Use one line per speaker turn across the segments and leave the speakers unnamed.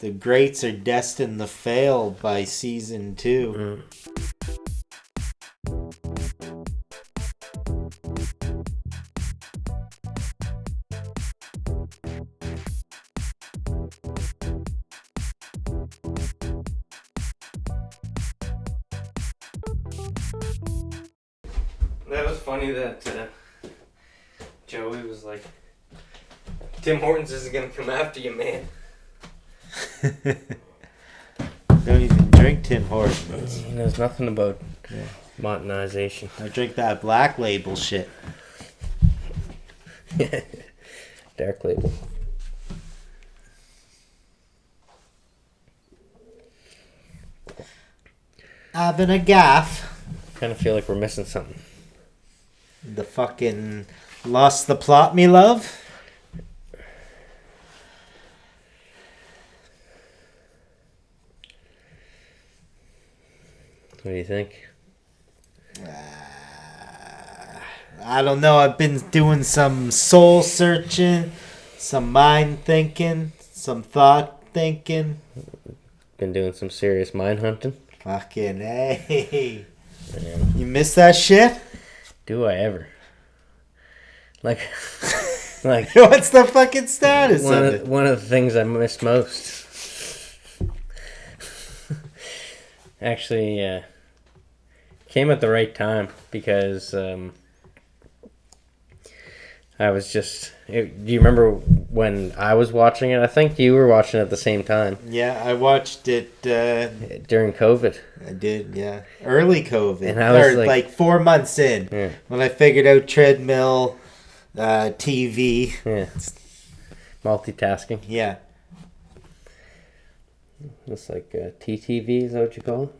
The greats are destined to fail by season 2.
That was funny that Joey was like, Tim Hortons isn't going to come after you, man.
Don't even drink Tim Hortons.
He knows nothing about modernization.
I drink that Black Label shit.
Dark Label.
Having a gaff.
Kind of feel like we're missing something.
The fucking lost the plot, me love.
What do you think?
I don't know. I've been doing some soul searching, some mind thinking, some thought thinking.
Been doing some serious mind hunting.
Fucking hey.
Man.
You miss that shit?
Do I ever? Like
What's the fucking status of it?
One of the things I miss most. Actually, came at the right time because I was just... do you remember when I was watching it? I think you were watching it at the same time.
Yeah, I watched it...
during COVID.
I did, yeah. Early COVID.
And I was
like 4 months in.
Yeah.
When I figured out treadmill, TV.
Yeah. Multitasking.
Yeah.
It's like TTV, is that what you call it?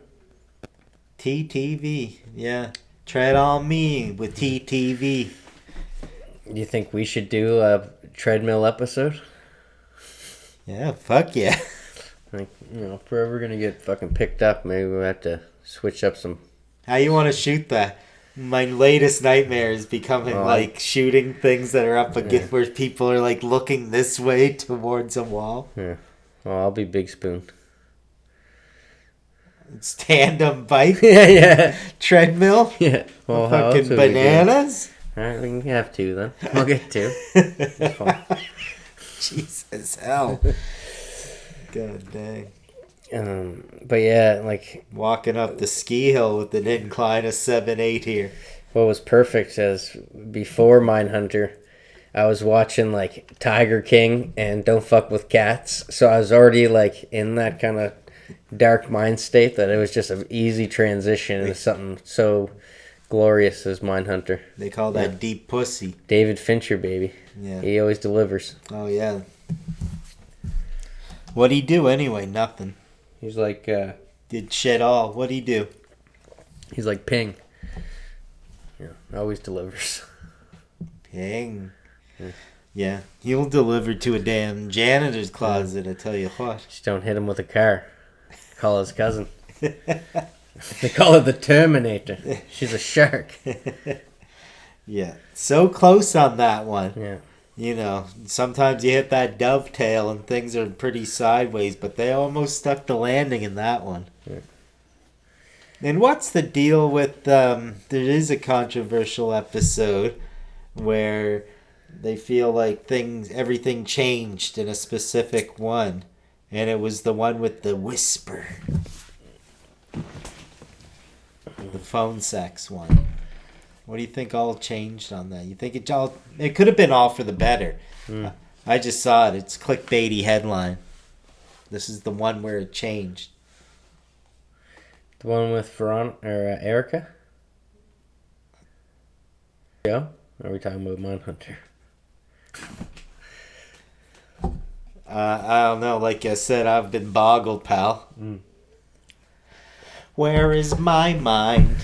TTV, yeah. Tread on me with TTV.
Do you think we should do a treadmill episode?
Yeah, fuck yeah.
Like, if we're ever gonna get fucking picked up, maybe we'll have to switch up some...
How you want to shoot that? My latest nightmare is becoming shooting things that are up against where people are like looking this way towards a wall.
Yeah. Well, I'll be Big Spoon.
It's tandem bike.
yeah.
Treadmill.
Yeah. Well,
fucking bananas.
Alright, we can have 2 then. We'll get 2. That's fine.
Jesus hell. God dang.
But yeah, like...
Walking up the ski hill with an incline of 7-8 here.
What was perfect is before Mindhunter, I was watching like Tiger King and Don't Fuck with Cats. So I was already like in that kind of dark mind state that it was just an easy transition into something so glorious as Mindhunter.
They call that deep pussy.
David Fincher, baby.
Yeah.
He always delivers.
Oh, yeah. What'd he do anyway? Nothing.
He's like...
Did shit all. What'd he do?
He's like Ping. Yeah, always delivers.
Ping. Yeah. He'll deliver to a damn janitor's closet, I tell you what.
Just don't hit him with a car. Call his cousin. They call her the Terminator. She's a shark.
Yeah. So close on that one.
Yeah.
You know, sometimes you hit that dovetail and things are pretty sideways, but they almost stuck the landing in that one.
Yeah.
And what's the deal with, there is a controversial episode where they feel like everything changed in a specific one. And it was the one with the whisper. The phone sex one. What do you think all changed on that? You think it could have been all for the better. I just saw it. It's clickbaity headline. This is the one where it changed.
The one with Erica? Yeah? Or are we talking about Mindhunter?
I don't know. Like I said, I've been boggled, pal. Where is my mind?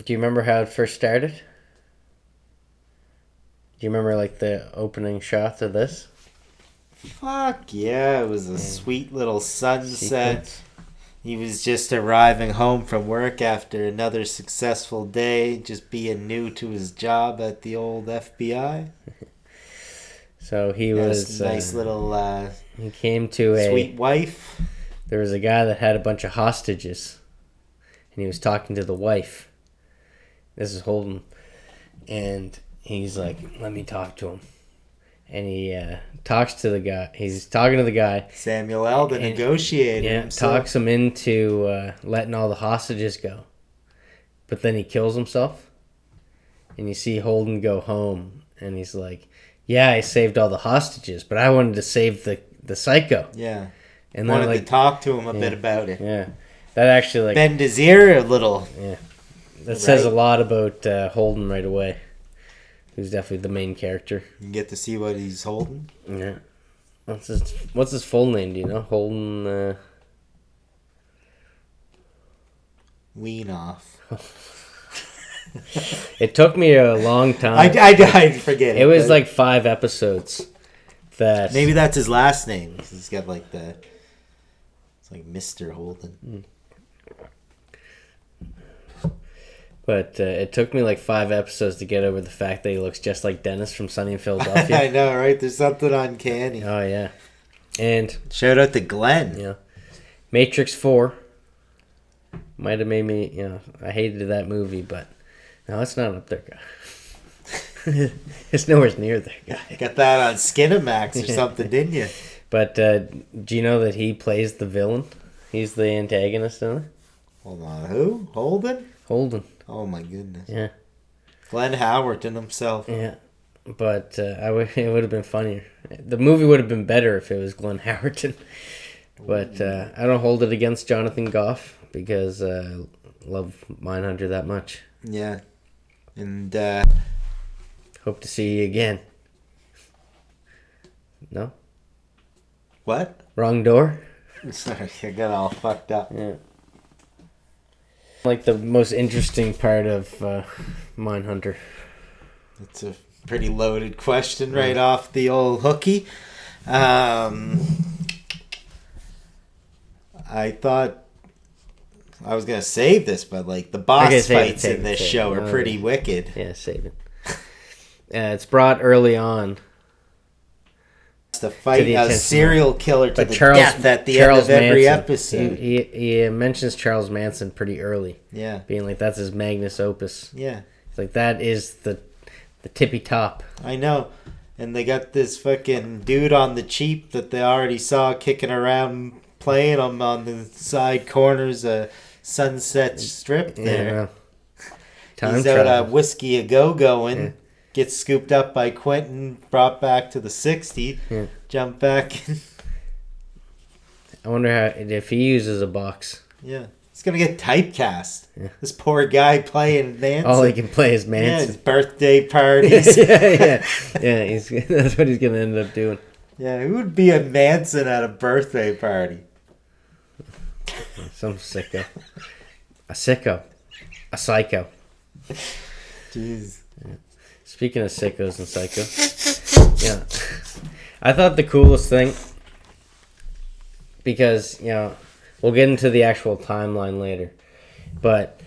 Do you remember how it first started? Do you remember like the opening shots of this?
Fuck yeah, it was a sweet little sunset.
Sequence.
He was just arriving home from work after another successful day, just being new to his job at the old FBI.
So he
Has
was
a nice little
he came to
sweet wife.
There was a guy that had a bunch of hostages, and he was talking to the wife. This is Holden, and he's like, "Let me talk to him." And he talks to the guy. He's talking to the guy.
Samuel L. the negotiator.
Yeah, talks him into letting all the hostages go. But then he kills himself. And you see Holden go home. And he's like, yeah, I saved all the hostages, but I wanted to save the psycho.
Yeah.
And
wanted
then,
to talk to him a bit about it.
Yeah. That actually, like...
bend his ear a little.
Yeah. That says a lot about Holden right away. Who's definitely the main character.
You get to see what he's holding.
Yeah. What's his full name? Do you know? Holden.
Weenoff.
It took me a long time.
I forget it.
It was like 5 episodes. That
maybe that's his last name. He's got like the. It's like Mr. Holden.
But it took me like 5 episodes to get over the fact that he looks just like Dennis from Sunny in Philadelphia.
I know, right? There's something uncanny.
Oh, yeah. And...
shout out to Glenn.
Yeah. Matrix 4 might have made me, I hated that movie, but no, it's not up there, guy. It's nowhere near there, guy.
Got that on Skinamax or something, didn't you?
But do you know that he plays the villain? He's the antagonist in it.
Hold on. Who? Holden?
Holden.
Oh, my goodness.
Yeah.
Glenn Howerton himself.
Yeah. But it would have been funnier. The movie would have been better if it was Glenn Howerton. But I don't hold it against Jonathan Goff because I love Mindhunter that much.
Yeah. And
hope to see you again. No?
what?
Wrong door?
Sorry, I got all fucked up.
Yeah. Like the most interesting part of Mindhunter.
That's a pretty loaded question right off the old hooky. I thought I was going to save this, but like the boss fights in this show are pretty wicked.
Yeah, save it. It's brought early on.
To fight a serial killer to the death at the end of every episode.
He mentions Charles Manson pretty early.
Yeah.
Being like, that's his magnus opus.
Yeah.
It's like, that is the tippy top.
I know. And they got this fucking dude on the cheap that they already saw kicking around playing him on the side corners of Sunset Strip there.
Yeah,
he's out a whiskey a-go-going. Yeah. Gets scooped up by Quentin, brought back to the 60, jump back.
I wonder if he uses a box.
Yeah. He's going to get typecast. Yeah. This poor guy playing Manson.
All he can play is Manson.
Yeah, his birthday parties.
Yeah, that's what he's going to end up doing.
Yeah, who would be a Manson at a birthday party?
Some sicko. A sicko. A psycho.
Jeez.
Yeah. Speaking of sickos and psycho, yeah, I thought the coolest thing, because, we'll get into the actual timeline later, but,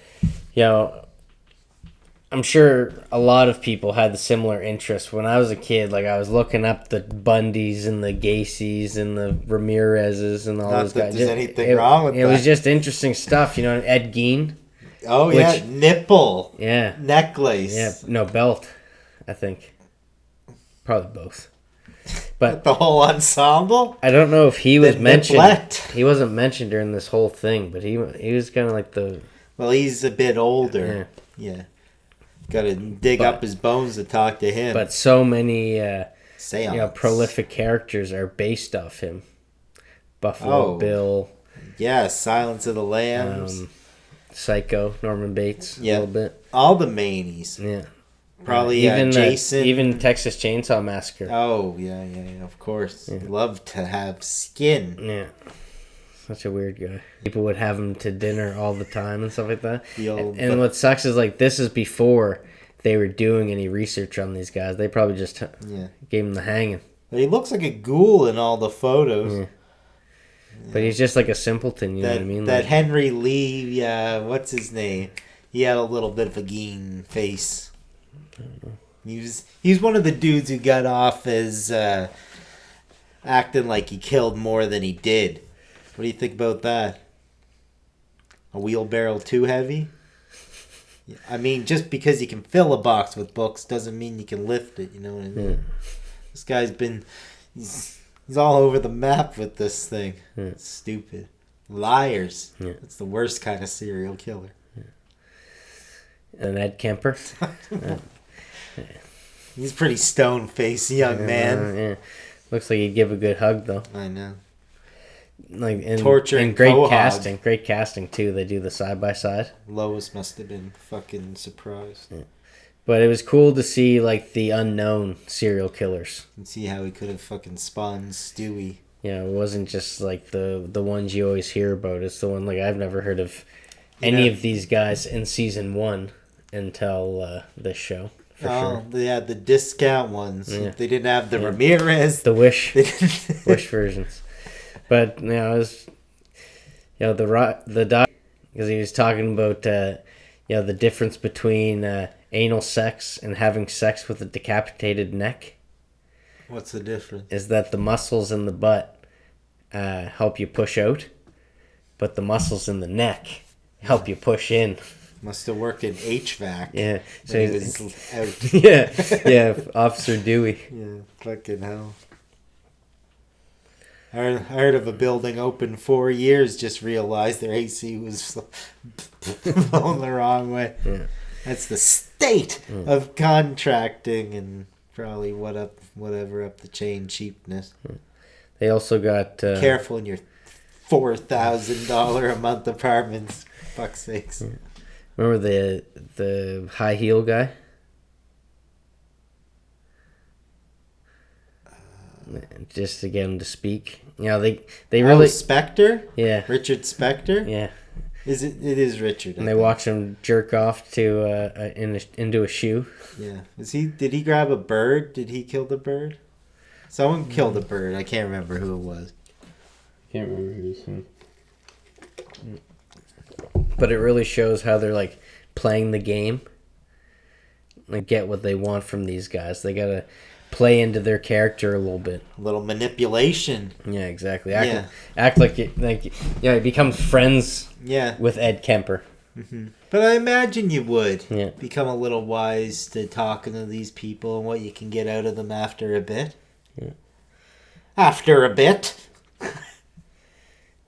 I'm sure a lot of people had the similar interest. When I was a kid, like, I was looking up the Bundys and the Gacy's and the Ramirez's and all those guys.
Not that there's anything wrong with that.
It was just interesting stuff, Ed Gein.
Oh, yeah, nipple.
Yeah.
Necklace.
Yeah, no, belt. I think. Probably both. But
the whole ensemble?
I don't know if he was mentioned.
Neglect.
He wasn't mentioned during this whole thing, but he was kind of like the...
Well, he's a bit older. Yeah. Got to dig up his bones to talk to him.
But so many prolific characters are based off him. Buffalo Bill.
Yeah, Silence of the Lambs.
Psycho, Norman Bates, a little bit.
All the mainies.
Yeah.
Probably even Jason.
Even Texas Chainsaw Massacre.
Oh, yeah, of course. Yeah. Love to have skin.
Yeah. Such a weird guy. People would have him to dinner all the time and stuff like that. And what sucks is, like, this is before they were doing any research on these guys. They probably just gave him the hanging.
But he looks like a ghoul in all the photos.
Yeah. But he's just like a simpleton, you know what I mean?
That Henry Lee, yeah, what's his name? He had a little bit of a Geen face.
I don't know.
He was one of the dudes who got off as acting like he killed more than he did. What do you think about that? A wheelbarrow too heavy? I mean, just because you can fill a box with books doesn't mean you can lift it, you know what I mean? Yeah. This guy's been... He's all over the map with this thing. Yeah. It's stupid. Liars. Yeah. It's the worst kind of serial killer.
Yeah. And Ed Kemper.
He's a pretty stone-faced young man.
Yeah. Looks like he'd give a good hug, though.
I know.
Like and,
torture
and great casting. Great casting, too. They do the side-by-side.
Lois must have been fucking surprised. Yeah.
But it was cool to see, like, the unknown serial killers.
And see how he could have fucking spawned Stewie.
Yeah, it wasn't just, like, the ones you always hear about. It's the one, like, I've never heard of any of these guys in season 1 until this show, for sure.
Yeah, the discount ones. Yeah. They didn't have the Ramirez.
The Wish versions. But, you know, it was, you know, the doc, because he was talking about, you know, the difference between... anal sex and having sex with a decapitated neck.
What's the difference?
Is that the muscles in the butt help you push out, but the muscles in the neck help you push in.
Must have worked in HVAC.
Yeah. So
he was out.
yeah, Officer Dewey.
Yeah, fucking hell. I heard of a building open 4 years, just realized their AC was blowing the wrong way.
Yeah.
That's the state of contracting and probably whatever up the chain cheapness.
They also got...
Careful in your $4,000 a month apartments. Fuck's sakes.
Remember the high heel guy? Just to get him to speak. You know, they really...
Spectre?
Yeah.
Richard Spectre?
Yeah.
It is Richard.
And they watch him jerk off to into a shoe.
Yeah. Did he grab a bird? Did he kill the bird? Someone killed a bird. I can't remember who it was.
Can't remember who it was. But it really shows how they're like playing the game. Like get what they want from these guys. They gotta play into their character a little bit.
A little manipulation.
Yeah, exactly. Act like it becomes friends.
Yeah.
With Ed Kemper.
Mm-hmm. But I imagine you would become a little wise to talking to these people and what you can get out of them after a bit.
Yeah.
After a bit.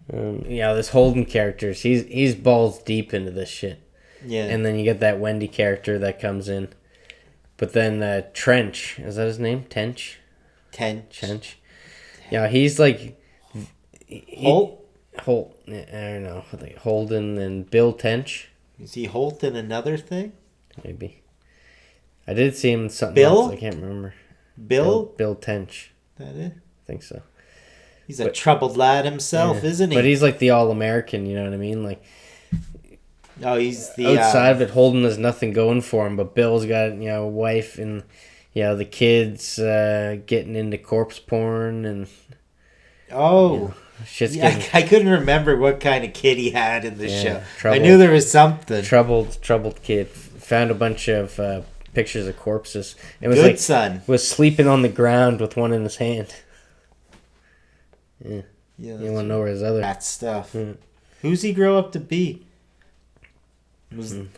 This Holden character, he's balls deep into this shit.
Yeah.
And then you get that Wendy character that comes in. But then Trench, is that his name? Tench?
Tench.
Yeah, he's like...
Holt,
I don't know. Like Holden and Bill Tench.
Is he Holt in another thing?
Maybe. I did see him in something
Bill?
else. I can't remember.
Bill
Tench.
That it?
I think so.
He's a troubled lad himself, isn't he?
But he's like the all-American, you know what I mean? Like,
he's the...
Outside of it, Holden has nothing going for him, but Bill's got, a wife and, the kids getting into corpse porn and...
Oh... I couldn't remember what kind of kid he had in the show. I knew there was something.
Troubled kid. Found a bunch of pictures of corpses. It was
Good son.
Was sleeping on the ground with one in his hand. Yeah. You want to know where his other...
That stuff. Yeah. Who's he grow up to be?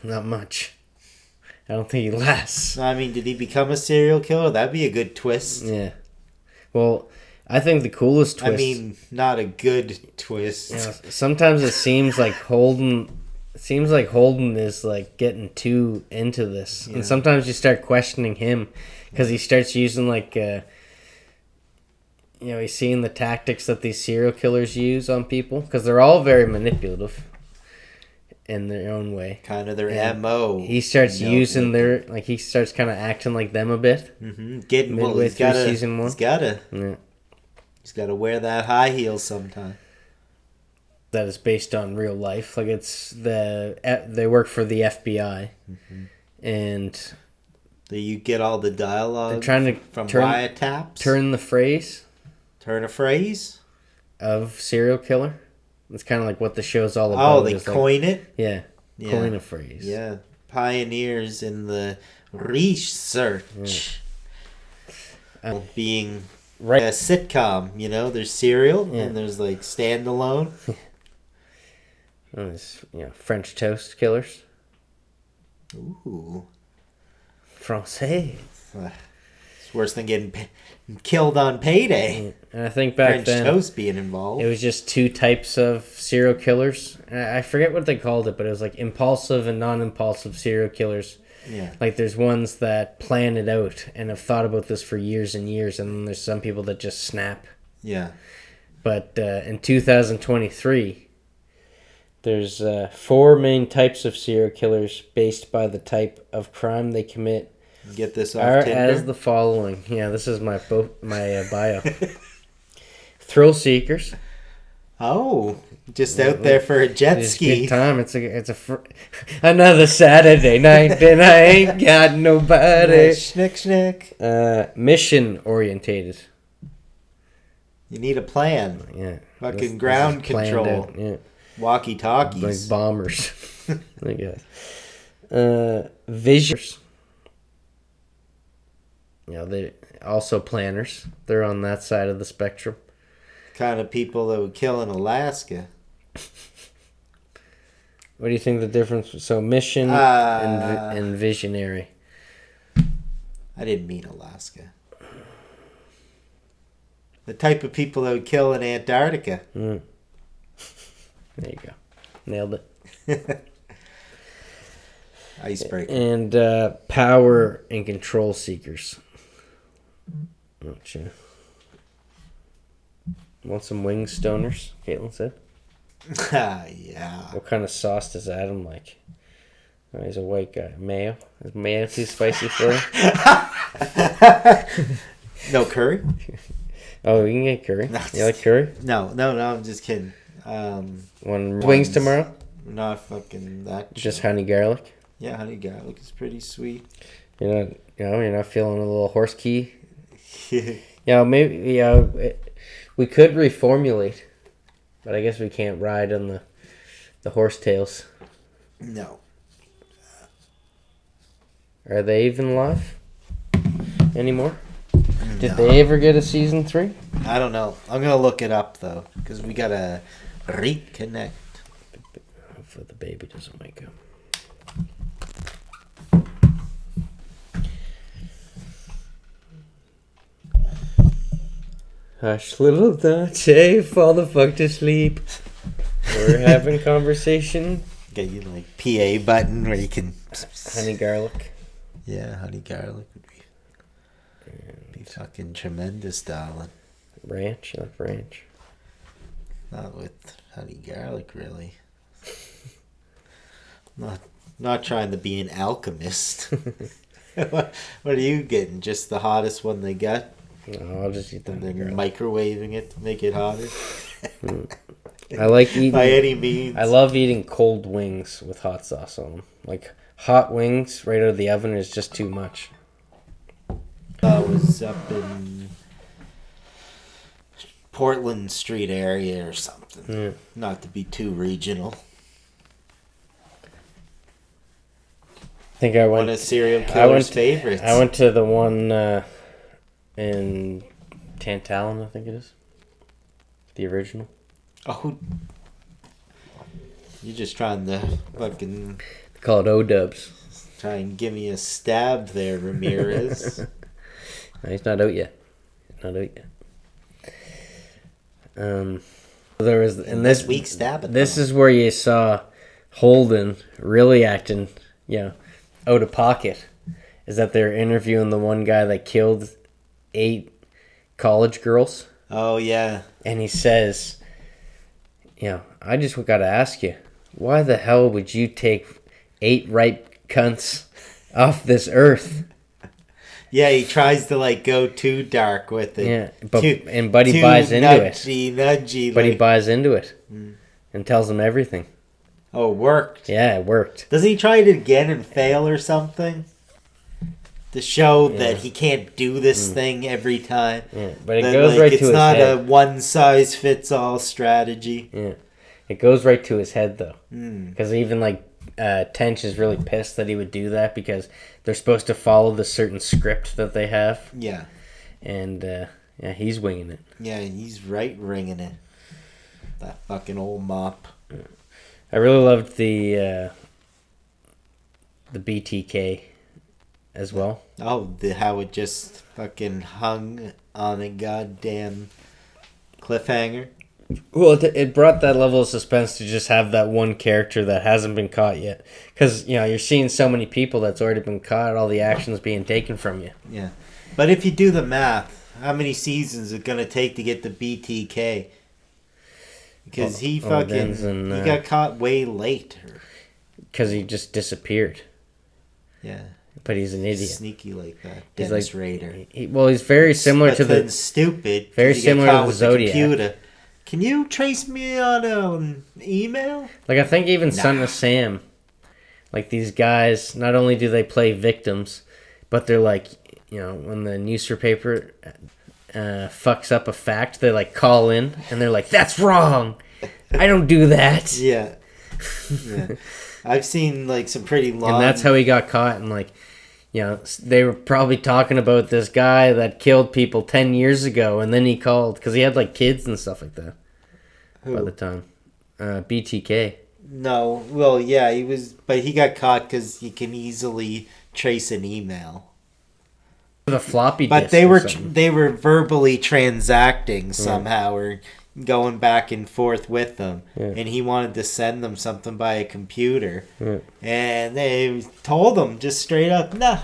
Not much. I don't think he lasts.
I mean, did he become a serial killer? That'd be a good twist.
Yeah. Well... I think the coolest twist...
I mean, not a good twist.
Sometimes it seems like Holden is like getting too into this. Yeah. And sometimes you start questioning him because he starts using like... he's seeing the tactics that these serial killers use on people because they're all very manipulative in their own way.
Kind of their MO.
He starts using their... Like, he starts kind of acting like them a bit.
Mm-hmm.
Midway through season 1.
He's got to...
Yeah.
He's got to wear that high heel sometime.
That is based on real life. Like, they work for the FBI. Mm-hmm. And
You get all the dialogue.
They're trying to
from wiretaps.
Turn the phrase.
Turn a phrase
of serial killer. It's kind of like what the show's all about.
Oh, they coin it.
Yeah, coin a phrase.
Yeah, pioneers in the research. Being a sitcom, there's serial and there's like standalone.
There's French toast killers.
Ooh,
Francais.
It's worse than getting killed on payday.
And I think back
French
then,
toast being involved.
It was just two types of serial killers. I forget what they called it, but it was like impulsive and non-impulsive serial killers.
Yeah.
Like there's ones that plan it out and have thought about this for years and years, and then there's some people that just snap.
Yeah.
But in 2023, there's 4 main types of serial killers based by the type of crime they commit.
Get this off
are
Tinder?
As the following. Yeah, this is my bio. Thrill seekers.
Oh, just out there for a jet ski.
Good time. It's another Saturday night and I ain't got nobody.
Schnick, schnick.
Mission orientated.
You need a plan.
Yeah.
Fucking ground control.
Yeah.
Walkie talkies.
Like bombers. I guess. Visioners. They also planners. They're on that side of the spectrum.
Kind of people that would kill in Alaska.
What do you think the difference? So mission and visionary.
I didn't mean Alaska. The type of people that would kill in Antarctica.
There you go. Nailed it.
Icebreaker.
And power and control seekers. Gotcha. Want some wing stoners? Caitlin said.
Yeah.
What kind of sauce does Adam like? Oh, he's a white guy. Mayo? Is mayo too spicy for him?
No curry?
Oh, we can get curry.
No,
you like curry?
No, I'm just kidding.
Want wings tomorrow?
Not fucking that.
Just honey garlic?
Yeah, honey garlic is pretty sweet.
You're not feeling a little horse key? Maybe, we could reformulate, but I guess we can't ride on the horsetails.
No.
Are they even alive anymore? Did they ever get a season 3?
I don't know. I'm gonna look it up though, because we gotta reconnect.
Hopefully the baby doesn't wake up. Hush, little Dante, fall the fuck to sleep. We're having conversation.
Get you like PA button where you can.
Honey garlic.
Yeah, honey garlic would be fucking tremendous, darling.
Ranch, you like ranch?
Not with honey garlic, really. Not trying to be an alchemist. What are you getting? Just the hottest one they got?
No, I'll just eat the
and then microwaving it to make it hotter.
I like eating
by any means.
I love eating cold wings with hot sauce on them. Like hot wings right out of the oven is just too much.
I was up in Portland Street area or something.
Yeah.
Not to be too regional.
I think I went.
One of serial killer's favorites.
I went to the one in Tench-ion, I think it is. The original.
Oh. You're just trying to fucking...
They call it O-dubs.
Try and give me a stab there, Ramirez.
No, he's not out yet. There was in this
week stabbing.
This is where you saw Holden really acting, out of pocket. Is that they're interviewing the one guy that killed 8 college girls.
Oh yeah.
And he says, I just got to ask you, why the hell would you take 8 ripe cunts off this earth?
Yeah, he tries to go too dark with it.
Yeah, Buddy buys into
nudgy,
it. Buddy buys into it and tells him everything.
Oh, it worked.
Yeah, it worked.
Doesn't he try it again and fail or something? to show that he can't do this thing every time.
Yeah, but it goes right to his head.
It's not a one-size-fits-all strategy.
Yeah, it goes right to his head, though. Because even, like, Tench is really pissed that he would do that because they're supposed to follow the certain script that they have.
Yeah.
And, yeah, he's winging it.
Yeah, he's right ringing it. That fucking old mop.
I really loved the BTK as well.
Oh, how it just fucking hung on a goddamn cliffhanger.
Well, it brought that level of suspense to just have that one character that hasn't been caught yet. Because, you know, you're seeing so many people that's already been caught, all the action's being taken from you.
Yeah. But if you do the math, how many seasons is it going to take to get the BTK? Because he got caught way later.
Because he just disappeared.
Yeah.
But he's an idiot.
Sneaky like that. Dennis Rader.
He's very similar to the...
stupid.
Very similar to the Zodiac.
Can you trace me on email?
Like, I think even Son of Sam, like, these guys, not only do they play victims, but they're like, you know, when the newspaper fucks up a fact, they, like, call in, and they're like, that's wrong! I don't do that!
Yeah. I've seen, like, some pretty long...
And that's how he got caught, and, like, you know, they were probably talking about this guy that killed people 10 years ago, and then he called, because he had, like, kids and stuff like that. Who? By the time. BTK.
No, well, yeah, he was, but he got caught because you can easily trace an email.
The floppy disk.
But they were verbally transacting somehow, or going back and forth with them, and he wanted to send them something by a computer, and they told him just straight up, "Nah,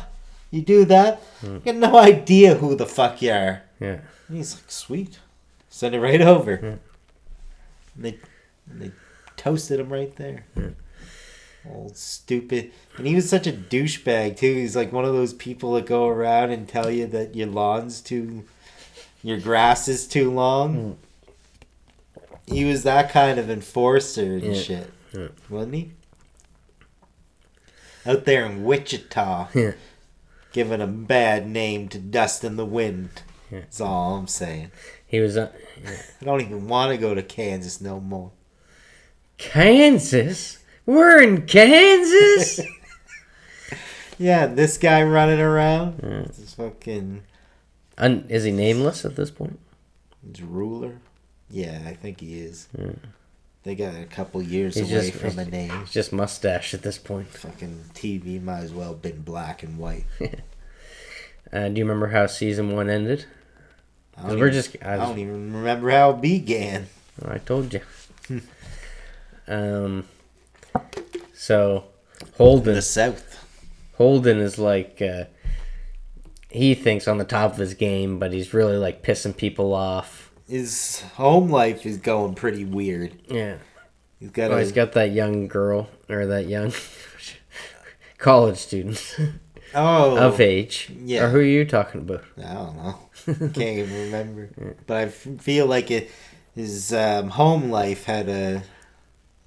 you do that, you got no idea who the fuck you are."
Yeah,
and he's like, "Sweet, send it right over." And they toasted him right there. Old stupid. And he was such a douchebag too. He's like one of those people that go around and tell you that your grass is too long. He was that kind of enforcer and shit. Wasn't he? Out there in Wichita. Giving a bad name to dust in the wind. That's all I'm saying.
He was... I
don't even want to go to Kansas no more.
Kansas? We're in Kansas?
Yeah, this guy running around. This fucking...
Is he nameless at this point?
He's ruler? Yeah, I think he is. They got a couple years away from a name.
He's just mustache at this point.
Fucking TV might as well have been black and white.
Do you remember how season 1 ended?
I don't even remember how it began.
I told you. So, Holden...
In the South.
Holden is like... he thinks on the top of his game, but he's really like pissing people off.
His home life is going pretty weird.
Yeah.
He's got
that young girl, or that young college student. Of age. Yeah. Or who are you talking about?
I don't know. Can't even remember. But I feel like his home life had a...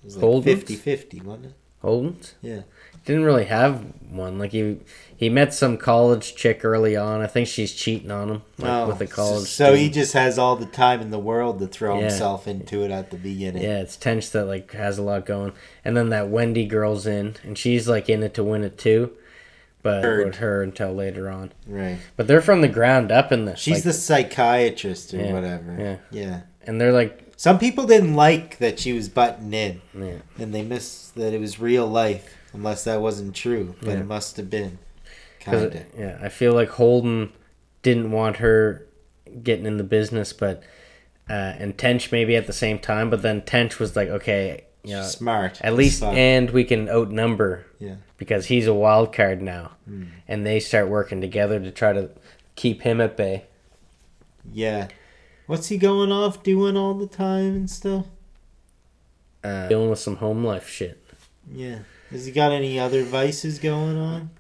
It was like 50-50, wasn't it?
Holden's?
Yeah.
Didn't really have one. Like, he met some college chick early on. I think she's cheating on him with a college
So he just has all the time in the world to throw himself into it at the beginning.
Yeah, it's Tench that, like, has a lot going. And then that Wendy girl's in, and she's, like, in it to win it, too. But with her until later on.
Right.
But they're from the ground up in this.
She's
like,
the psychiatrist or whatever.
Yeah.
Yeah.
And they're like...
Some people didn't like that she was butting in.
Yeah.
And they missed that it was real life. Unless that wasn't true. But it must have been. Kinda.
Yeah, I feel like Holden didn't want her getting in the business, but... and Tench maybe at the same time. But then Tench was like, okay... You know,
smart.
At least, and we can outnumber.
Yeah.
Because he's a wild card now. And they start working together to try to keep him at bay.
Yeah. What's he going off doing all the time and stuff?
Dealing with some home life shit.
Yeah. Has he got any other vices going on?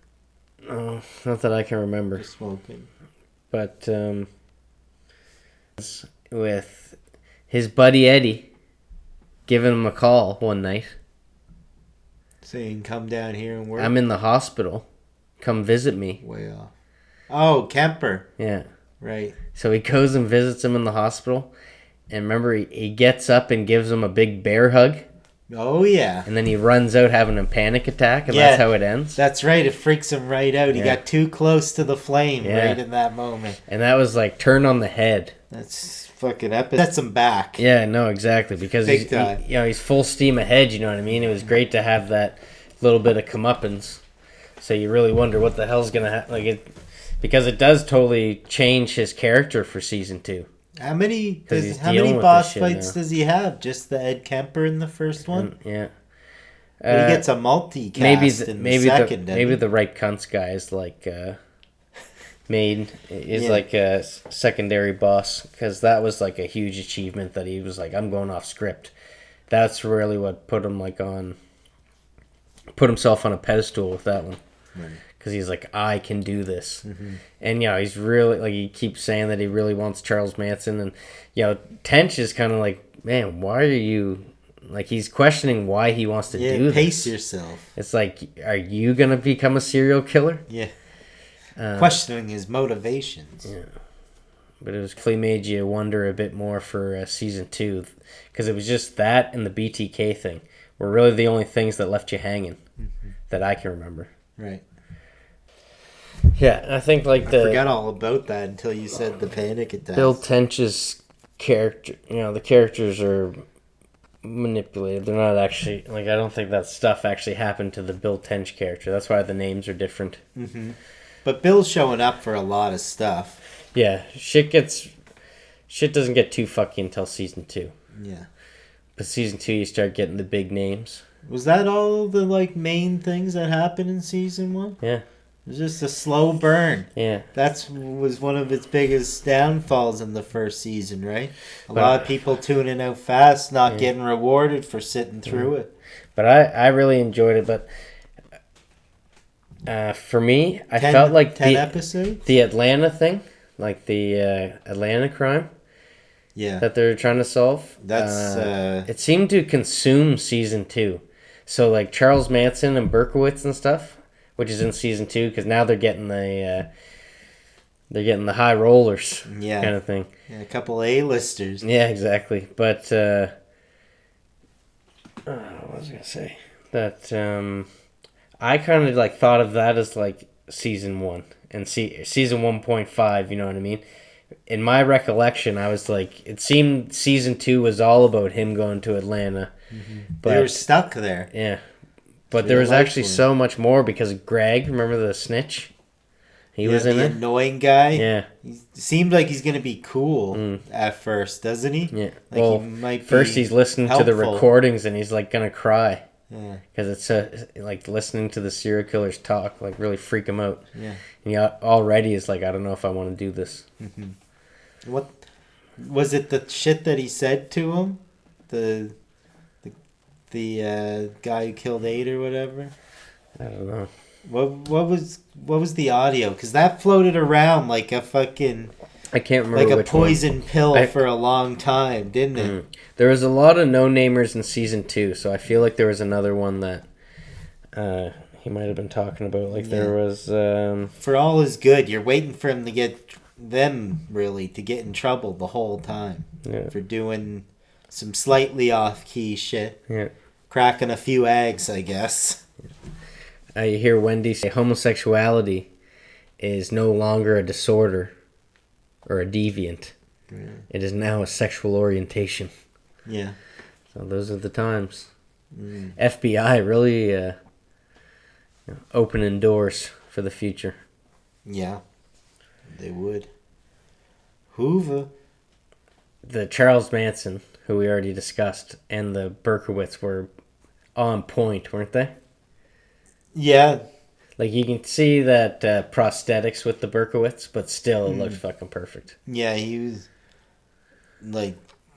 Oh, not that I can remember.
Just smoking.
But, with his buddy Eddie giving him a call one night.
Saying, come down here and work.
I'm in the hospital. Come visit me.
Way off. Oh, Kemper.
Yeah.
Right.
So he goes and visits him in the hospital. And remember, he gets up and gives him a big bear hug.
Oh, yeah.
And then he runs out having a panic attack, and that's how it ends.
That's right. It freaks him right out. He got too close to the flame right in that moment.
And that was like turned on the head.
That's fucking epic. Sets him back.
Yeah, no, exactly. Because he's full steam ahead, you know what I mean? It was great to have that little bit of comeuppance. So you really wonder what the hell's going to happen. Because it does totally change his character for season 2.
How many boss fights does he have? Just the Ed Kemper in the first one?
Yeah.
But he gets a multi-cast in the second.
Maybe the Ripe Cunts guy is like like a secondary boss, because that was like a huge achievement that he was like, I'm going off script. That's really what put himself on a pedestal with that one. Right. Because he's like, I can do this. Mm-hmm. And, he's really, like, he keeps saying that he really wants Charles Manson. And, Tench is kind of like, man, why are you, like, he's questioning why he wants to do this.
Pace yourself.
It's like, are you going to become a serial killer?
Yeah. Questioning his motivations.
Yeah. But it really made you wonder a bit more for season 2. Because it was just that and the BTK thing were really the only things that left you hanging that I can remember.
Right.
Yeah, I think I
forgot all about that until you said the panic attack.
Bill Tench's character, the characters are manipulated. They're not actually, I don't think that stuff actually happened to the Bill Tench character. That's why the names are different.
Mm-hmm. But Bill's showing up for a lot of stuff.
Yeah, shit doesn't get too fucky until season 2.
Yeah. But
season 2, you start getting the big names.
Was that all the main things that happened in season 1?
Yeah.
It was just a slow burn.
Yeah.
That was one of its biggest downfalls in the first season, right? A lot of people tuning out fast, not getting rewarded for sitting through it.
But I really enjoyed it. But for me, I felt like
10 episodes?
The Atlanta thing, like the Atlanta crime that they're trying to solve. It seemed to consume season 2. So Charles Manson and Berkowitz and stuff, which is in season 2, because now they're getting the high rollers kind of thing.
Yeah, a couple A-listers.
Yeah, exactly. But what was I gonna say? That I kind of thought of that as season 1 and season 1.5. You know what I mean? In my recollection, I was it seemed season 2 was all about him going to Atlanta.
Mm-hmm. But they were stuck there.
Yeah. But there was actually so much more, because Greg, remember the snitch? He was in it.
The annoying guy.
Yeah.
He seemed like he's going to be cool at first, doesn't he?
Yeah.
He might
first he's listening to the recordings and he's going to cry.
Yeah.
Because it's listening to the serial killers talk, really freak him out.
Yeah.
And he already is I don't know if I want to do this.
Mm-hmm. What was it? The shit that he said to him, the guy who killed 8 or whatever.
I don't know.
What was the audio? Because that floated around like a fucking.
I can't remember.
Like a poison pill for a long time, didn't it?
There was a lot of no-namers in season 2, so I feel like there was another one that he might have been talking about. There was.
For all is good, you're waiting for him to get them to get in trouble the whole time for doing some slightly off-key shit.
Yeah.
Cracking a few eggs, I guess.
You hear Wendy say homosexuality is no longer a disorder or a deviant. Yeah. It is now a sexual orientation.
Yeah.
So those are the times. FBI really opening doors for the future.
Yeah, they would. Hoover.
The Charles Manson, who we already discussed, and the Berkowitz were on point, weren't they?
Yeah.
You can see that prosthetics with the Berkowitz, but still it looks fucking perfect.
Yeah, he was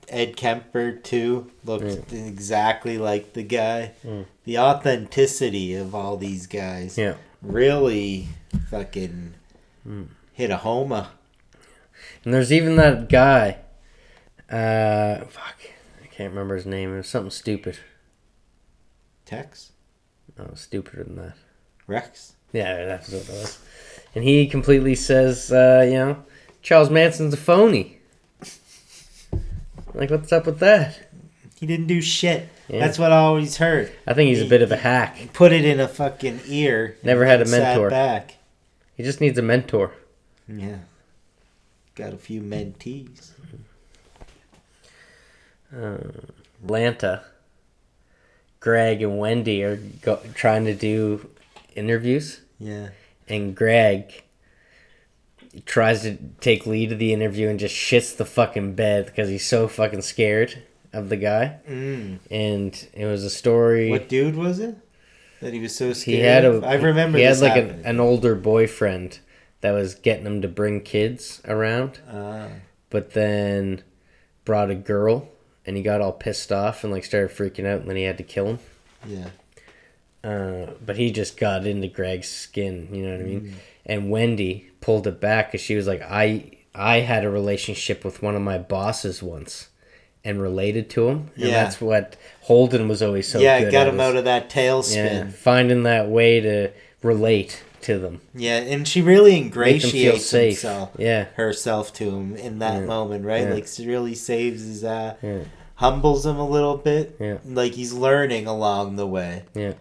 Ed Kemper too, looked exactly like the guy. The authenticity of all these guys really fucking hit a homa.
And there's even that guy, I can't remember his name. It was something stupid.
Tex?
No, stupider than that.
Rex?
Yeah, that's what it was. And he completely says, Charles Manson's a phony. Like, what's up with that?
He didn't do shit.
Yeah.
That's what I always heard.
I think he's a bit of a hack.
Put it in a fucking ear.
Never had a mentor.
Sat back.
He just needs a mentor.
Yeah. Got a few mentees.
Atlanta. Greg and Wendy are trying to do interviews.
Yeah. And
Greg tries to take lead of the interview and just shits the fucking bed because he's so fucking scared of the guy. And it was a story.
What dude was it that he was so scared? I remember.
He had like an older boyfriend that was getting him to bring kids around, but then brought a girl, and he got all pissed off and like started freaking out, and then he had to kill him.
Yeah.
But he just got into Greg's skin, you know what I mean? And Wendy pulled it back because she was like, I had a relationship with one of my bosses once and related to him. And that's what Holden was always so good at.
Yeah, got him out of that tailspin.
Yeah, finding that way to relate to them.
Yeah, and she really ingratiates
Yeah.
herself to him in that moment, right? Like, she really saves his humbles him a little bit.
Yeah.
Like, he's learning along the way.
Yeah.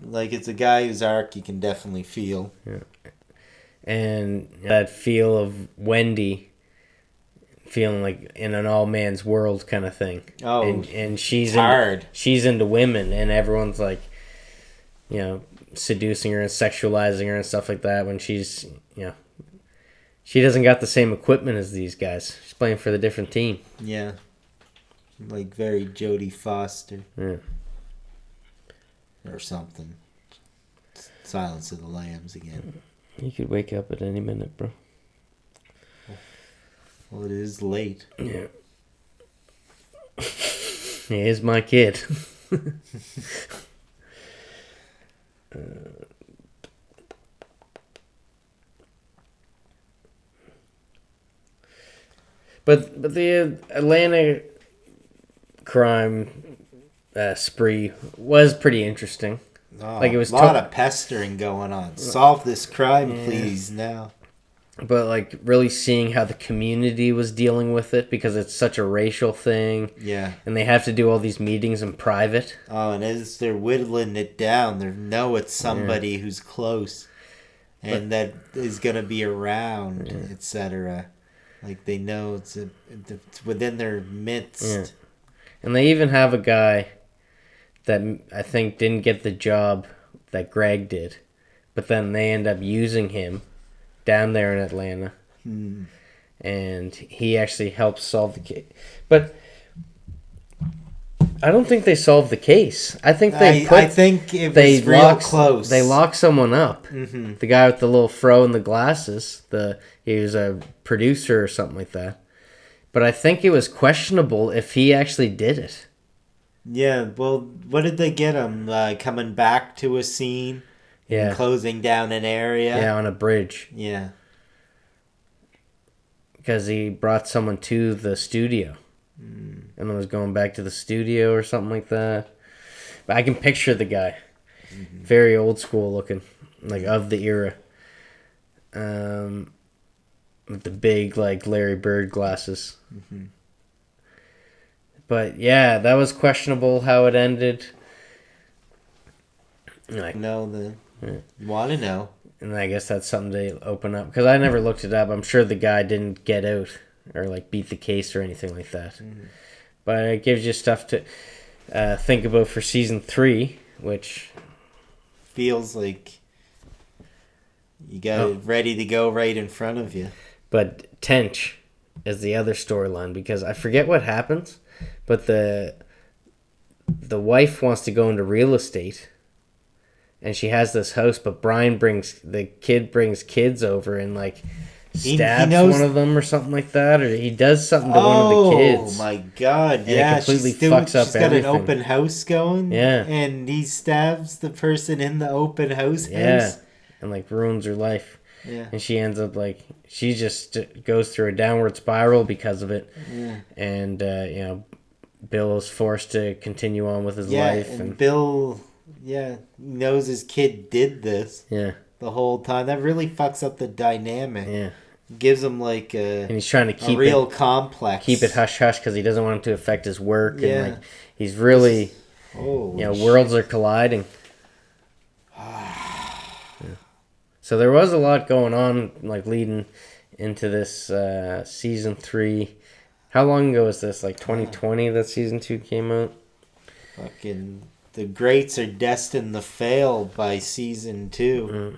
Like, it's a guy whose arc you can definitely feel.
Yeah. And that feel of Wendy feeling like in an all man's world kind of thing.
Oh,
and she's
hard.
She's into women, and everyone's like, seducing her and sexualizing her and stuff like that when she's, she doesn't got the same equipment as these guys. She's playing for the different team.
Yeah. Like very Jodie Foster.
Yeah.
Or something. Silence of the Lambs again.
You could wake up at any minute, bro.
Well, it is late.
Yeah. He is my kid. But the Atlanta crime spree was pretty interesting.
Oh,
like, it was
a lot of pestering going on. Solve this crime, please, now.
But like really seeing how the community was dealing with it because it's such a racial thing.
Yeah.
And they have to do all these meetings in private.
Oh, and as they're whittling it down, they know it's somebody who's close and that is going to be around, etc. Like, they know it's within their midst.
Yeah. And they even have a guy that I think didn't get the job that Greg did. But then they end up using him down there in Atlanta. And he actually helps solve the case. But I don't think they solved the case. I think
I think it was real close.
They locked someone up.
Mm-hmm.
The guy with the little fro and the glasses. He was a producer or something like that. But I think it was questionable if he actually did it.
Yeah, well, what did they get him? Coming back to a scene?
Yeah.
And closing down an area?
Yeah, on a bridge.
Yeah.
Because he brought someone to the studio. And was going back to the studio or something like that. But I can picture the guy. Very old school looking. Like, of the era. With the big, like, Larry Bird glasses. But, yeah, that was questionable how it ended. Like,
you want to know.
And I guess that's something to open up. Because I never looked it up. I'm sure the guy didn't get out. Or, like, beat the case or anything like that. But it gives you stuff to think about for season 3, which
feels like you got it ready to go right in front of you.
But Tench is the other storyline because I forget what happens, but the wife wants to go into real estate, and she has this house, but brings kids over and like stabs one of them or something like that, or he does something to one of the kids.
Oh my god!
And it completely fucks up everything. She's got an
open house going.
Yeah,
and he stabs the person in the open house.
Yeah, and like ruins her life.
Yeah,
and she ends up like she just goes through a downward spiral because of it.
Yeah,
and Bill is forced to continue on with his life.
And Bill, knows his kid did this.
Yeah.
the whole time. That really fucks up the dynamic.
Yeah.
Gives him like
And he's trying to keep
a real complex.
Keep it hush hush because he doesn't want it to affect his work.
Yeah.
And like he's really, worlds are colliding. So there was a lot going on, like leading into this season 3. How long ago was this? Like 2020 that season 2 came out?
Fucking the greats are destined to fail by season 2.
Mm.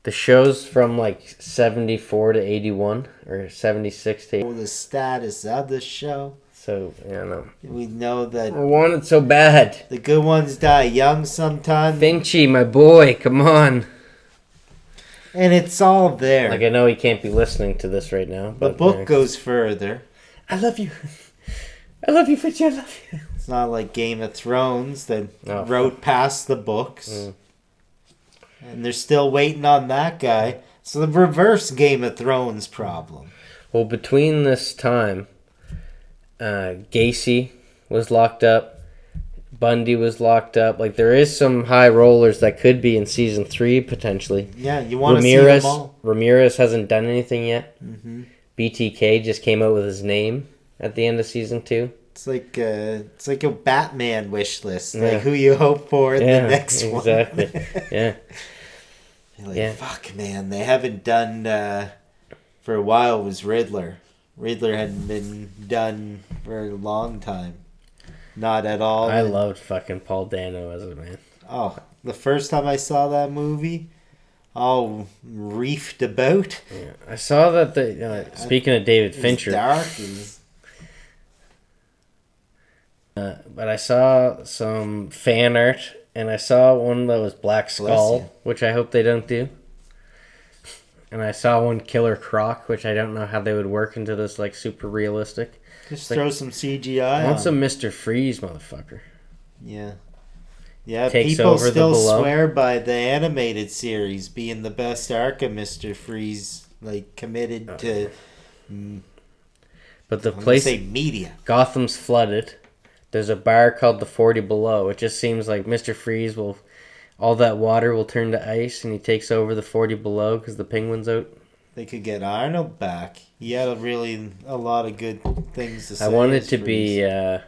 The show's from like 74 to 81 or 76 to 80.
The status of the show.
So, yeah, no.
We know that
I want it so bad.
the good ones die young sometimes.
Finchie, my boy, come on.
And it's all there.
Like, I know he can't be listening to this right now. But
the book goes further.
I love you. I love you, Finchie, I love you.
It's not like Game of Thrones that wrote past the books.
Mm.
And they're still waiting on that guy. So the reverse Game of Thrones problem.
Well, between this time, Gacy was locked up. Bundy was locked up. Like, there is some high rollers that could be in season 3, potentially.
Yeah, you want to see them all.
Ramirez hasn't done anything yet.
Mm-hmm.
BTK just came out with his name at the end of season 2.
It's like a Batman wish list. Like who you hope for in the next one.
Exactly. Yeah.
You're like, fuck, man. They haven't done, for a while, was Riddler. Riddler hadn't been done for a long time. Not at all.
I loved fucking Paul Dano as a man.
Oh, the first time I saw that movie, all reefed about.
Yeah. I saw that speaking of David Fincher.
Dark.
But I saw some fan art, and I saw one that was Black Skull, which I hope they don't do. And I saw one Killer Croc, which I don't know how they would work into this like super realistic.
Just throw some CGI.
I want some Mr. Freeze, motherfucker.
Yeah. Yeah,
Takes
people
over
still
the Below.
swear by the animated series being the best arc of Mr. Freeze, like committed to.
But the place,
say media.
Gotham's flooded. There's a bar called the 40 Below. It just seems like Mr. Freeze will, all that water will turn to ice, and he takes over the 40 Below because the penguin's out.
They could get Arnold back. He had a lot of good things to say.
I wanted to be the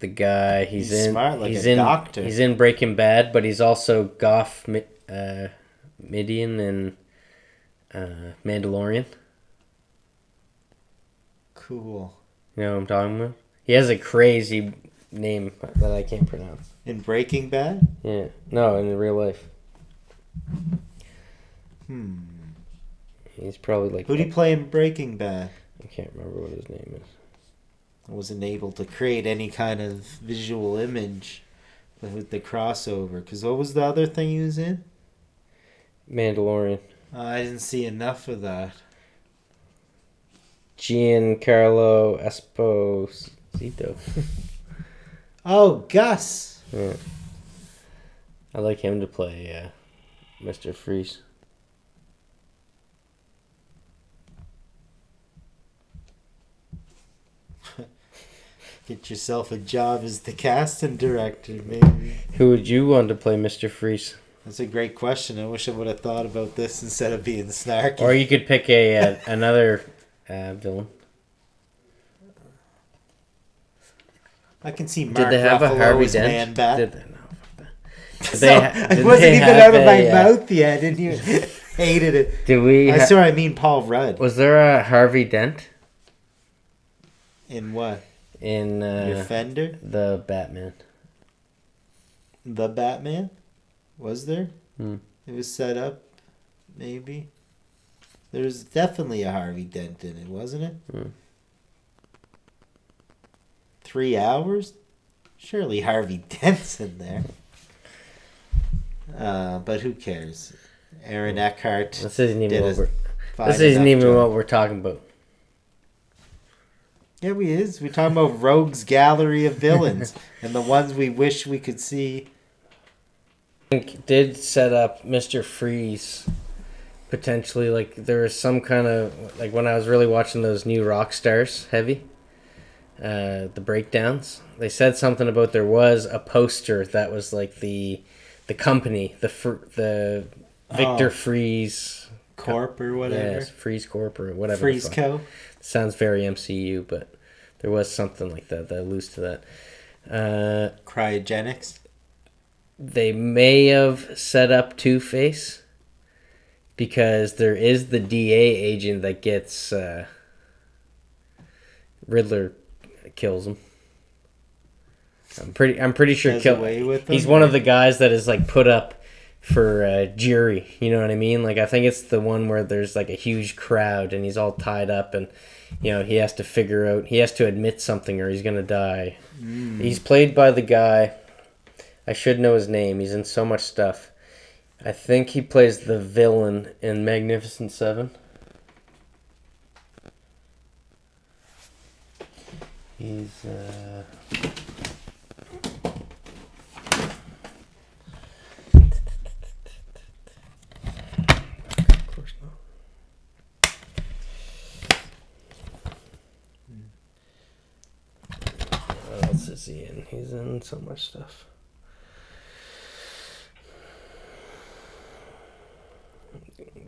guy. He's in.
Smart, like
he's
a
in.
doctor.
He's in Breaking Bad, but he's also Goff Midian in Mandalorian.
Cool.
You know what I'm talking about? He has a crazy name that I can't pronounce.
In Breaking Bad?
Yeah. No, in real life. He's probably like...
Who'd he play in Breaking Bad?
I can't remember what his name is.
I wasn't able to create any kind of visual image with the crossover. Because what was the other thing he was in?
Mandalorian.
I didn't see enough of that.
Giancarlo Esposito.
Oh, Gus!
Yeah. I like him to play Mr. Freeze.
Get yourself a job as the casting director, maybe.
Who would you want to play Mr. Freeze?
That's a great question. I wish I would have thought about this instead of being snarky.
Or you could pick another villain.
I can see Mark
Did they have
Ruffalo
a Harvey
as
Dent?
Man-Bat.
Did they? No, fuck that.
It wasn't even out of my mouth yet, and you hated it.
Did we?
I mean Paul Rudd.
Was there a Harvey Dent?
In what?
In
Defender?
The Batman.
The Batman? Was there?
Hmm.
It was set up, maybe. There was definitely a Harvey Dent in it, wasn't it?
Hmm.
3 hours? Surely Harvey Dent's in there. But who cares? Aaron Eckhart.
This isn't even what we're talking about.
Yeah, we're talking about Rogue's Gallery of Villains and the ones we wish we could see.
I think did set up Mr. Freeze potentially. Like there was some kind of like when I was really watching those new rock stars heavy, the breakdowns. They said something about there was a poster that was like the company, the Victor Freeze
Corp or whatever.
Yes, Freeze Corp or whatever.
Freeze Co.
Sounds very MCU, but there was something like that alludes to that.
Cryogenics.
They may have set up Two-Face because there is the DA agent that gets Riddler kills him. I'm pretty sure he's one of the guys that is like put up for jury. You know what I mean? Like I think it's the one where there's like a huge crowd and he's all tied up and he has to admit something or he's gonna die. He's played by the guy. I should know his name. He's in so much stuff. I think he plays the villain in Magnificent Seven. He's of course not. What else is he in? He's in so much stuff.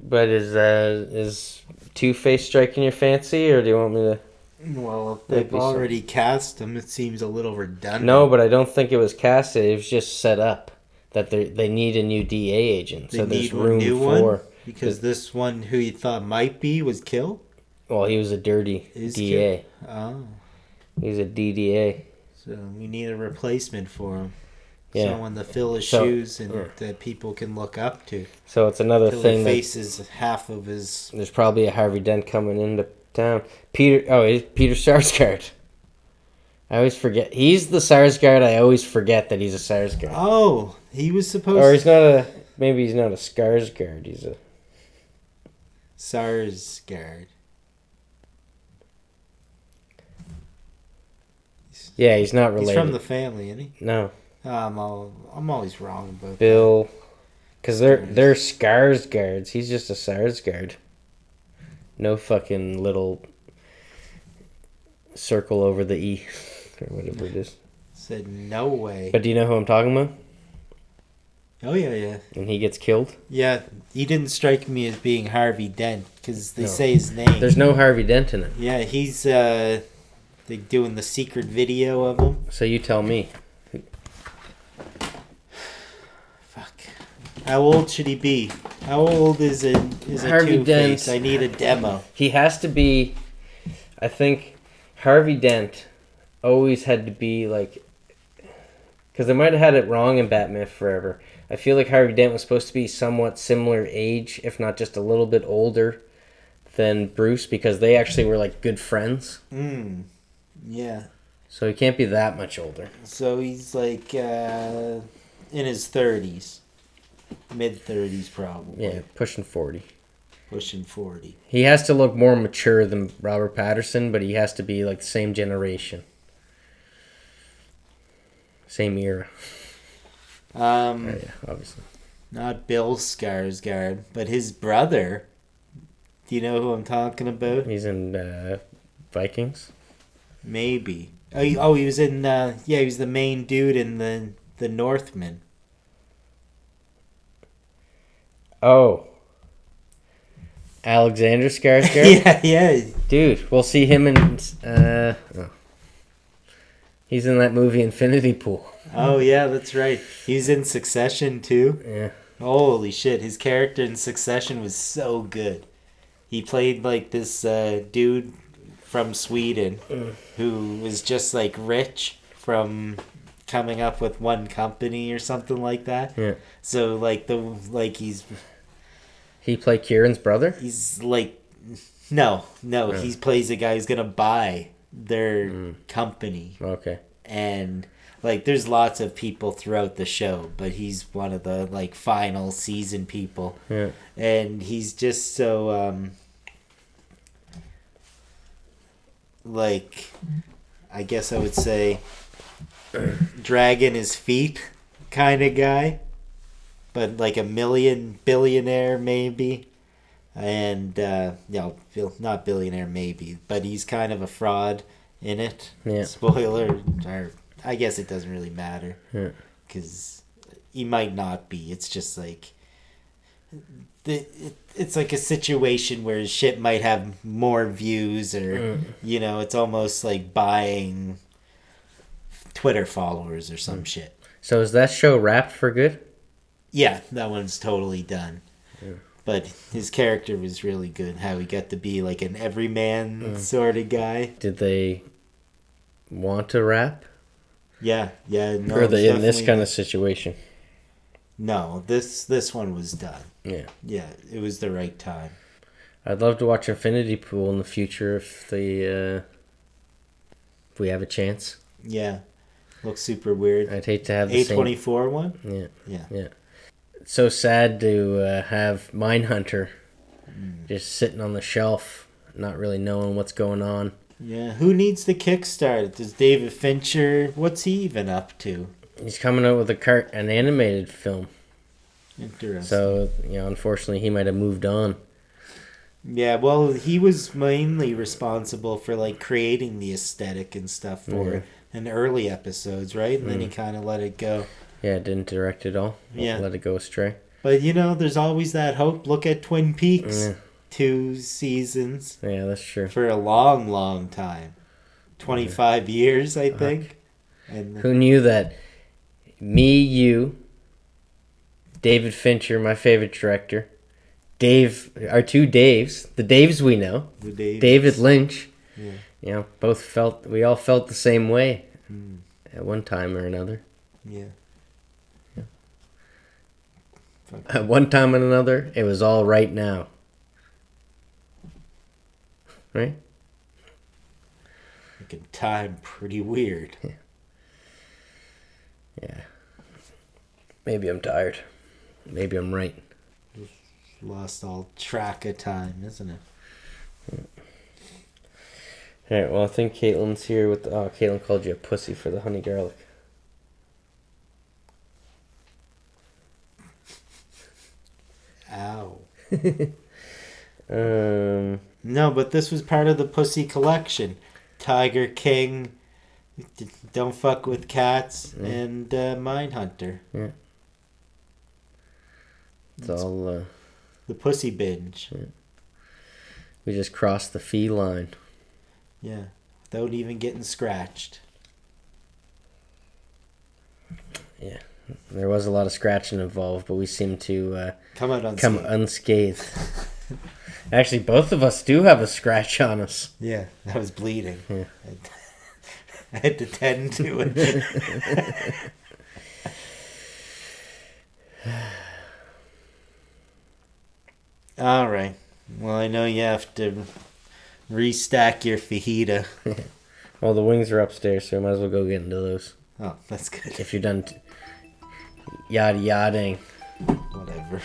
But is Two-Face striking your fancy, or do you want me to?
Well, if they've already cast him, it seems a little redundant.
No, but I don't think it was casted. It was just set up that they need a new DA agent. So there's room for...
Because this one who you thought might be was killed?
Well, he was a dirty DA.
Oh.
He's a DDA.
So we need a replacement for him.
Yeah.
Someone to fill his shoes and that people can look up to.
So it's another thing
that faces half of his...
There's probably a Harvey Dent coming into town. Peter Sarsgaard. I always forget. He's the Sarsgaard. I always forget that he's a Sarsgaard.
Oh, he was supposed to...
Or he's not a... Maybe he's not a Skarsgård. He's a...
Sarsgaard.
Yeah, he's not related.
He's from the family, isn't he?
No.
I'm always wrong about
Bill, because they're Skarsgårds. He's just a Sarsgaard. No fucking little circle over the E or whatever it is.
Said no way.
But do you know who I'm talking about?
Oh yeah. And
he gets killed.
Yeah, he didn't strike me as being Harvey Dent because they say his name.
There's no Harvey Dent in it.
Yeah, he's they doing the secret video of him.
So you tell me.
How old should he be? How old is a
Harvey
Two-Face?
Dent?
I need a demo.
He has to be. I think Harvey Dent always had to be like, because they might have had it wrong in Batman Forever. I feel like Harvey Dent was supposed to be somewhat similar age, if not just a little bit older than Bruce, because they actually were like good friends.
Yeah.
So he can't be that much older.
So he's like in his 30s. Mid-30s probably.
Yeah, pushing 40.
Pushing 40.
He has to look more mature than Robert Pattinson, but he has to be like the same generation. Same era. Yeah, obviously.
Not Bill Skarsgård, but his brother. Do you know who I'm talking about?
He's in Vikings.
Maybe. He was in he was the main dude in the Northman.
Oh. Alexander Skarsgård?
yeah.
Dude, we'll see him in... He's in that movie Infinity Pool.
Oh, yeah, that's right. He's in Succession, too.
Yeah.
Holy shit, his character in Succession was so good. He played, like, this dude from Sweden who was just, like, rich from coming up with one company or something like that.
Yeah.
So, he's...
He played Kieran's brother?
He's like, no. He plays a guy who's gonna buy their company.
Okay.
And like, there's lots of people throughout the show, but he's one of the like final season people.
Yeah.
And he's just so like, I guess I would say, dragging his feet kind of guy. But like a billionaire maybe, and not billionaire maybe, but he's kind of a fraud in it.
Yeah.
Spoiler, or I guess it doesn't really matter, because he might not be. It's just like it's like a situation where his shit might have more views, or it's almost like buying Twitter followers or some shit.
So is that show wrapped for good?
Yeah, that one's totally done. Yeah. But his character was really good. How he got to be like an everyman sort of guy.
Did they want to wrap?
Yeah. No,
or are they in this kind of situation?
No, this one was done.
Yeah.
Yeah, it was the right time.
I'd love to watch Infinity Pool in the future if we have a chance.
Yeah. Looks super weird.
I'd hate to have the
A24 one?
Yeah. It's so sad to have Mindhunter just sitting on the shelf, not really knowing what's going on.
Yeah, who needs the kickstart? Does David Fincher, what's he even up to?
He's coming out with an animated film.
Interesting.
So, unfortunately, he might have moved on.
Yeah, well, he was mainly responsible for, like, creating the aesthetic and stuff for in early episodes, right? And then he kind of let it go.
Yeah, didn't direct it all.
Yeah.
Let it go astray.
But, there's always that hope. Look at Twin Peaks. Yeah. 2 seasons.
Yeah, that's true.
For a long, long time. 25 years, I think. And
who knew that me, you, David Fincher, my favorite director, Dave, our two Daves, the Daves we know, David Lynch, we all felt the same way at one time or another.
Yeah.
At one time or another, it was all right now. Right?
Making time pretty weird.
Yeah. Maybe I'm tired. Maybe I'm right.
Lost all track of time, isn't it?
Alright, well, I think Caitlin's here with... Caitlin called you a pussy for the honey garlic.
Ow.
No,
but this was part of the pussy collection. Tiger King, Don't Fuck with Cats, and Mindhunter.
Yeah. It's all...
the pussy binge.
Yeah. We just crossed the fee line.
Yeah, without even getting scratched.
Yeah, there was a lot of scratching involved, but we seem to
come
unscathed. Actually, both of us do have a scratch on us.
Yeah, I was bleeding.
Yeah.
I had to tend to it. All right. Well, I know you have to restack your fajita.
Well, the wings are upstairs, so I might as well go get into those.
Oh, that's good.
If you're done yada-yadaing.
Whatever.